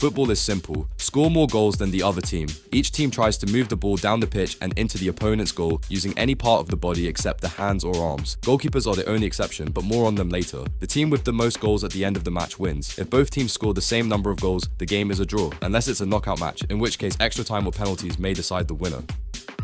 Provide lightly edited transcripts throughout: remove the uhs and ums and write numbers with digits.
football is simple. Score more goals than the other team. Each team tries to move the ball down the pitch and into the opponent's goal using any part of the body except the hands or arms. Goalkeepers are the only exception, but more on them later. The team with the most goals at the end of the match wins. If both teams score the same number of goals, the game is a draw, unless it's a knockout match, in which case extra time or penalties may decide the winner.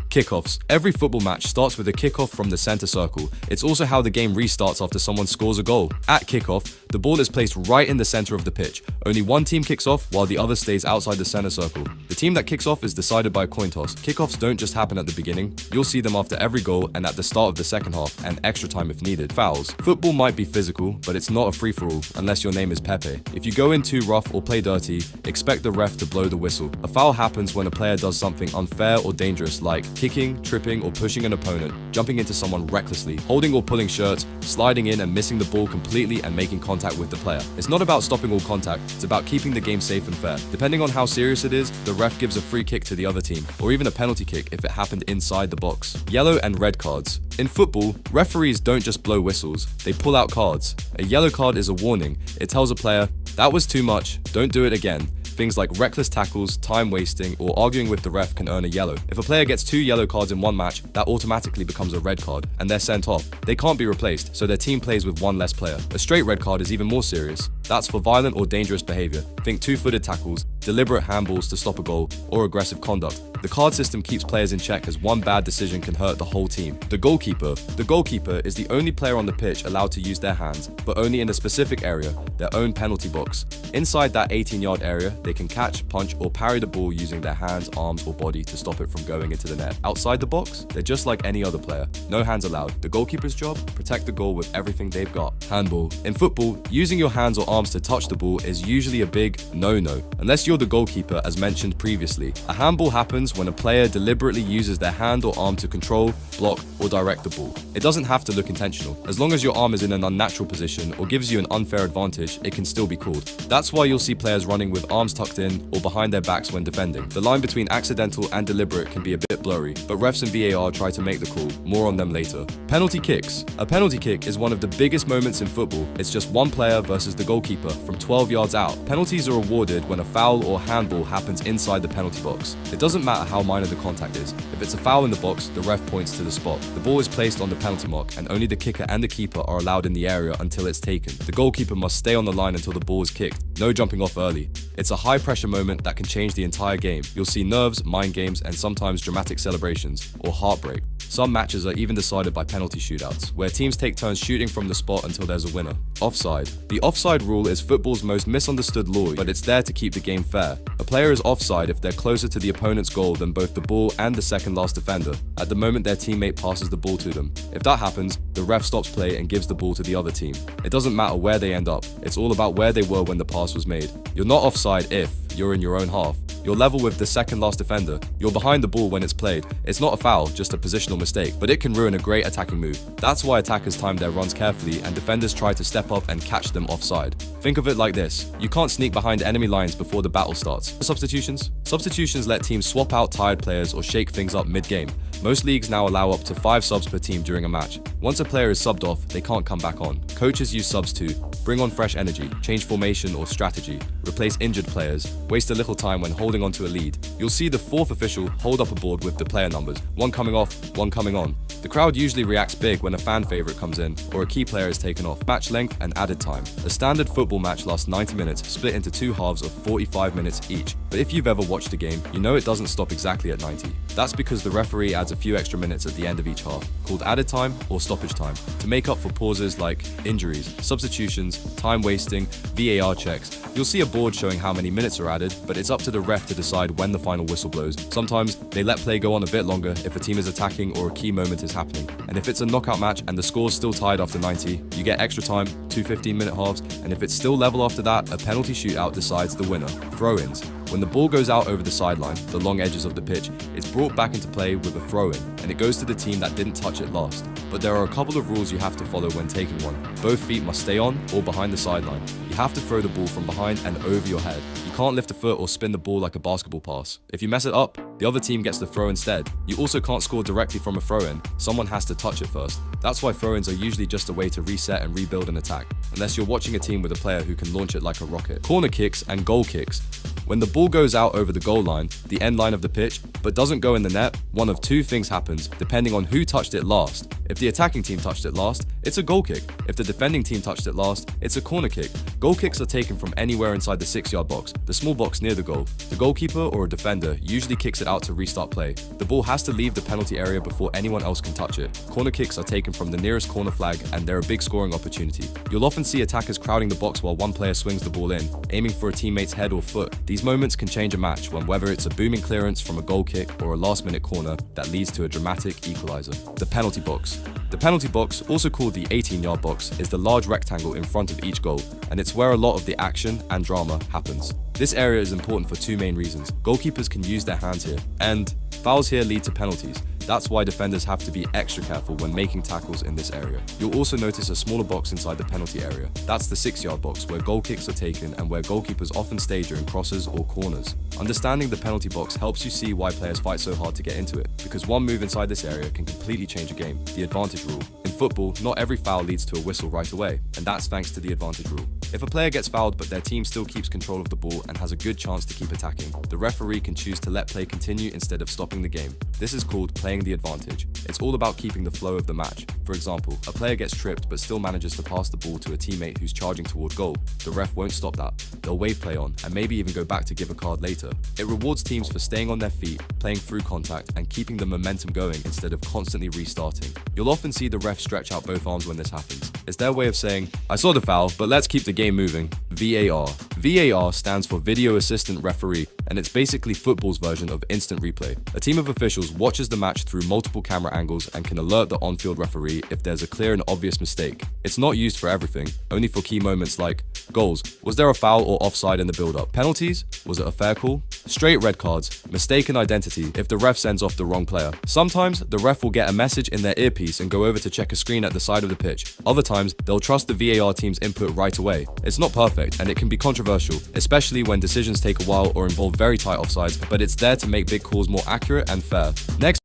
Kickoffs. Every football match starts with a kickoff from the center circle. It's also how the game restarts after someone scores a goal. At kickoff, the ball is placed right in the center of the pitch. Only one team kicks off while the other stays outside the center circle. The team that kicks off is decided by a coin toss. Kickoffs don't just happen at the beginning. You'll see them after every goal and at the start of the second half and extra time if needed. Fouls. Football might be physical, but it's not a free-for-all unless your name is Pepe. If you go in too rough or play dirty, expect the ref to blow the whistle. A foul happens when a player does something unfair or dangerous like kicking, tripping or pushing an opponent, jumping into someone recklessly, holding or pulling shirts, sliding in and missing the ball completely and making contact with the player. It's not about stopping all contact, it's about keeping the game safe and fair. Depending on how serious it is, the ref gives a free kick to the other team, or even a penalty kick if it happened inside the box. Yellow and red cards. In football, referees don't just blow whistles, they pull out cards. A yellow card is a warning. It tells a player, "That was too much, don't do it again." Things like reckless tackles, time wasting, or arguing with the ref can earn a yellow. If a player gets 2 yellow cards in one match, that automatically becomes a red card, and they're sent off. They can't be replaced, so their team plays with one less player. A straight red card is even more serious. That's for violent or dangerous behavior. Think two-footed tackles, deliberate handballs to stop a goal, or aggressive conduct. The card system keeps players in check as one bad decision can hurt the whole team. The goalkeeper. The goalkeeper is the only player on the pitch allowed to use their hands, but only in a specific area, their own penalty box. Inside that 18-yard area, they can catch, punch, or parry the ball using their hands, arms, or body to stop it from going into the net. Outside the box, they're just like any other player. No hands allowed. The goalkeeper's job? Protect the goal with everything they've got. Handball. In football, using your hands or arms to touch the ball is usually a big no-no, unless you're the goalkeeper as mentioned previously. A handball happens when a player deliberately uses their hand or arm to control, block, or direct the ball. It doesn't have to look intentional. As long as your arm is in an unnatural position or gives you an unfair advantage, it can still be called. That's why you'll see players running with arms tucked in or behind their backs when defending. The line between accidental and deliberate can be a bit blurry, but refs and VAR try to make the call. More on them later. Penalty kicks. A penalty kick is one of the biggest moments in football. It's just one player versus the goalkeeper from 12 yards out. Penalties are awarded when a foul or handball happens inside the penalty box. It doesn't matter how minor the contact is. If it's a foul in the box, the ref points to the spot. The ball is placed on the penalty mark, and only the kicker and the keeper are allowed in the area until it's taken. The goalkeeper must stay on the line until the ball is kicked. No jumping off early. It's a high-pressure moment that can change the entire game. You'll see nerves, mind games, and sometimes dramatic celebrations, or heartbreak. Some matches are even decided by penalty shootouts, where teams take turns shooting from the spot until there's a winner. Offside. The offside rule is football's most misunderstood law, but it's there to keep the game fair. A player is offside if they're closer to the opponent's goal than both the ball and the second last defender, at the moment their teammate passes the ball to them. If that happens, the ref stops play and gives the ball to the other team. It doesn't matter where they end up, it's all about where they were when the pass was made. You're not offside if you're in your own half. You're level with the second last defender. You're behind the ball when it's played. It's not a foul, just a positional mistake, but it can ruin a great attacking move. That's why attackers time their runs carefully and defenders try to step up and catch them offside. Think of it like this. You can't sneak behind enemy lines before the battle starts. Substitutions. Substitutions let teams swap out tired players or shake things up mid-game. Most leagues now allow up to 5 subs per team during a match. Once a player is subbed off, they can't come back on. Coaches use subs to bring on fresh energy, change formation or strategy, replace injured players, waste a little time when holding onto a lead. You'll see the 4th official hold up a board with the player numbers, one coming off, one coming on. The crowd usually reacts big when a fan favorite comes in or a key player is taken off. Match length and added time. A standard football match lasts 90 minutes, split into 2 halves of 45 minutes each. But if you've ever watched a game, you know it doesn't stop exactly at 90. That's because the referee adds a few extra minutes at the end of each half, called added time or stoppage time, to make up for pauses like injuries, substitutions, time wasting, VAR checks. You'll see a board showing how many minutes are added, but it's up to the ref to decide when the final whistle blows. Sometimes they let play go on a bit longer if a team is attacking or a key moment is happening. And if it's a knockout match and the score's still tied after 90, you get extra time, 2 15-minute halves, and if it's still level after that, a penalty shootout decides the winner. Throw-ins. When the ball goes out over the sideline, the long edges of the pitch, it's brought back into play with a throw-in, and it goes to the team that didn't touch it last. But there are a couple of rules you have to follow when taking one. Both feet must stay on or behind the sideline. You have to throw the ball from behind and over your head. You can't lift a foot or spin the ball like a basketball pass. If you mess it up, the other team gets the throw instead. You also can't score directly from a throw-in. Someone has to touch it first. That's why throw-ins are usually just a way to reset and rebuild an attack, unless you're watching a team with a player who can launch it like a rocket. Corner kicks and goal kicks. When the ball goes out over the goal line, the end line of the pitch, but doesn't go in the net, one of two things happens depending on who touched it last. If the attacking team touched it last, it's a goal kick. If the defending team touched it last, it's a corner kick. Goal kicks are taken from anywhere inside the 6-yard box, the small box near the goal. The goalkeeper or a defender usually kicks it out to restart play. The ball has to leave the penalty area before anyone else can touch it. Corner kicks are taken from the nearest corner flag and they're a big scoring opportunity. You'll often see attackers crowding the box while one player swings the ball in, aiming for a teammate's head or foot. These moments can change a match when whether it's a booming clearance from a goal kick or a last-minute corner that leads to a dramatic equalizer. The penalty box. The penalty box, also called the 18-yard box, is the large rectangle in front of each goal, and it's where a lot of the action and drama happens. This area is important for two main reasons. Goalkeepers can use their hands here, and fouls here lead to penalties. That's why defenders have to be extra careful when making tackles in this area. You'll also notice a smaller box inside the penalty area. That's the 6-yard box where goal kicks are taken and where goalkeepers often stay during crosses or corners. Understanding the penalty box helps you see why players fight so hard to get into it, because one move inside this area can completely change a game. The advantage rule. In football, not every foul leads to a whistle right away, and that's thanks to the advantage rule. If a player gets fouled but their team still keeps control of the ball and has a good chance to keep attacking, the referee can choose to let play continue instead of stopping the game. This is called playing the advantage. It's all about keeping the flow of the match. For example, a player gets tripped but still manages to pass the ball to a teammate who's charging toward goal. The ref won't stop that. They'll wave play on and maybe even go back to give a card later. It rewards teams for staying on their feet, playing through contact, and keeping the momentum going instead of constantly restarting. You'll often see the ref stretch out both arms when this happens. It's their way of saying, I saw the foul, but let's keep the game moving. VAR. VAR stands for Video Assistant Referee, and it's basically football's version of instant replay. A team of officials watches the match through multiple camera angles and can alert the on-field referee if there's a clear and obvious mistake. It's not used for everything, only for key moments like goals. Was there a foul or offside in the build-up? Penalties? Was it a fair call? Straight red cards. Mistaken identity if the ref sends off the wrong player. Sometimes the ref will get a message in their earpiece and go over to check a screen at the side of the pitch. Other times, they'll trust the VAR team's input right away. It's not perfect and it can be controversial, especially when decisions take a while or involve very tight offsides, but it's there to make big calls more accurate and fair. Next